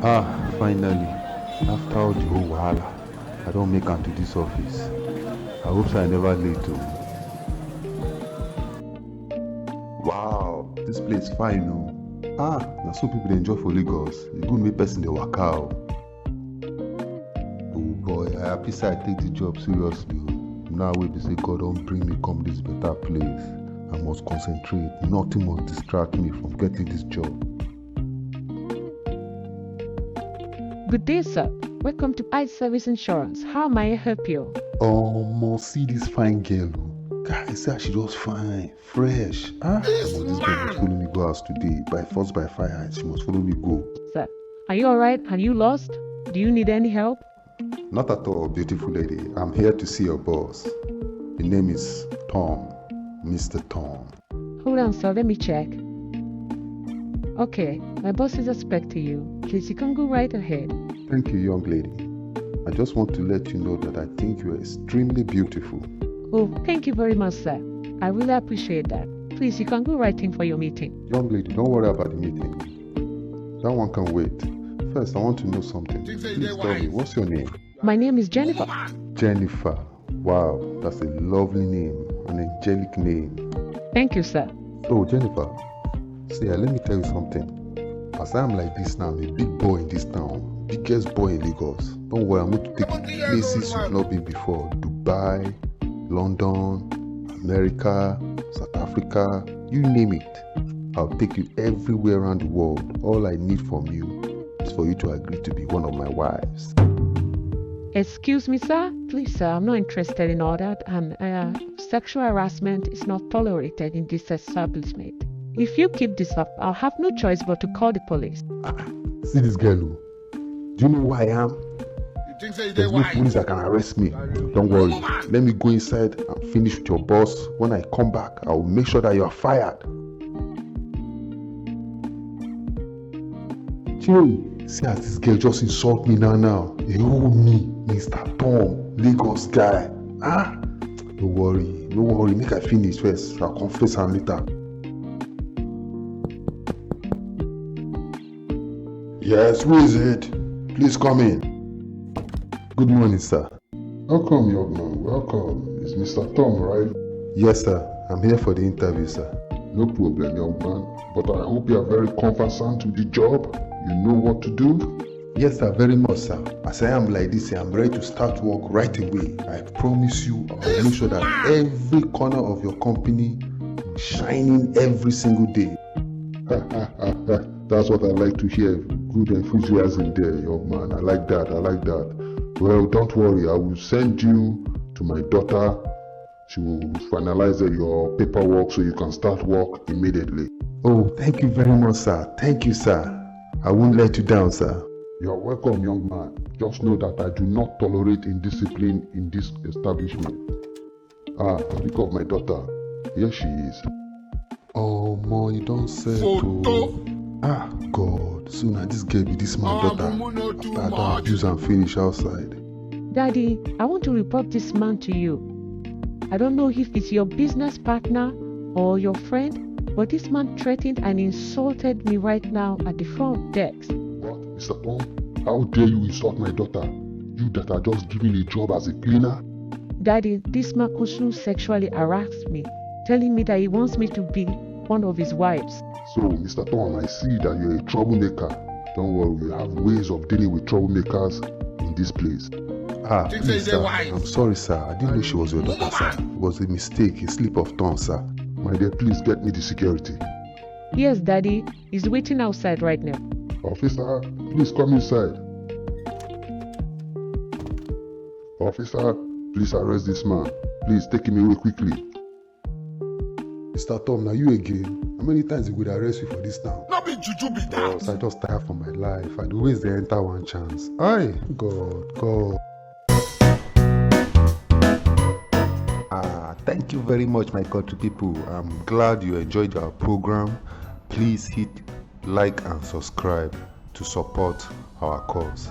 Finally, after all the whole wahala, I don't make am to this office. I hope so I never late too. Wow, this place fine oh. Na so people dey enjoy for Lagos. E good make person dey waka oh. Oh boy, I happy say I take the job seriously oh. Now wey be say God don bring me come this better place. I must concentrate. Nothing must distract me from getting this job. Good day, sir. Welcome to iService Insurance. How may I help you? See this fine girl. Guys, say she just fine, fresh. This girl must follow me go house today. By force, by fire, she must follow me go. Sir, are you alright? Are you lost? Do you need any help? Not at all, beautiful lady. I'm here to see your boss. The name is Tom. Mr. Tom. Hold on, sir. Let me check. Okay, my boss is expecting you. Please, you can go right ahead. Thank you, young lady. I just want to let you know that I think you are extremely beautiful. Oh, thank you very much, sir. I really appreciate that. Please, you can go right in for your meeting. Young lady, don't worry about the meeting. That one can wait. First, I want to know something. Please tell me, what's your name? My name is Jennifer. Jennifer. Wow, that's a lovely name. An angelic name. Thank you, sir. So, Jennifer, see, let me tell you something. As I am like this now, I'm a big boy in this town. Biggest boy in Lagos. Don't worry, I'm going to take you places you've not been before. Dubai, London, America, South Africa, you name it. I'll take you everywhere around the world. All I need from you is for you to agree to be one of my wives. Excuse me, sir. Please, sir, I'm not interested in all that. And sexual harassment is not tolerated in this establishment. If you keep this up, I'll have no choice but to call the police. See this girl. Do you know who I am? There's no police that can arrest me. Don't worry. Let me go inside and finish with your boss. When I come back, I will make sure that you are fired. Chill. See as this girl just insult me now. You owe me, Mr. Tom, Lagos guy. Don't worry. Make I finish first. I'll confess her later. Yes, who is it? Please come in. Good morning, sir. Welcome, young man. Welcome. It's Mr. Tom, right? Yes, sir. I'm here for the interview, sir. No problem, young man. But I hope you are very conversant with the job. You know what to do? Yes, sir. Very much, sir. As I am like this, I'm ready to start work right away. I promise you, I'll make sure that every corner of your company is shining every single day. That's what I like to hear. Good enthusiasm there, young man. I like that. Well, don't worry. I will send you to my daughter. She will finalize your paperwork so you can start work immediately. Oh, thank you very much, sir. Thank you, sir. I won't let you down, sir. You're welcome, young man. Just know that I do not tolerate indiscipline in this establishment. Speak of my daughter. Here she is. Oh, ma, you don't say so. God. So now this girl be this my daughter. After I don't abuse and finish outside. Daddy, I want to report this man to you. I don't know if it's your business partner or your friend, but this man threatened and insulted me right now at the front desk. What, Mr. Tom? How dare you insult my daughter? You that are just giving a job as a cleaner? Daddy, this man also sexually harassed me, telling me that he wants me to be one of his wives. So, Mr. Tom, I see that you're a troublemaker. Don't worry, we have ways of dealing with troublemakers in this place. Please, sir. I'm sorry, sir. I didn't know she was your daughter, sir. It was a mistake, a slip of tongue, sir. My dear, please get me the security. Yes, Daddy. He's waiting outside right now. Officer, please come inside. Officer, please arrest this man. Please take him away quickly. Mr. Tom, now you again. How many times did we arrest you for this town? Not be juju be that. I just tired for my life. I'd always dey enter one chance. Aye, God. Thank you very much, my country people. I'm glad you enjoyed our program. Please hit like and subscribe to support our cause.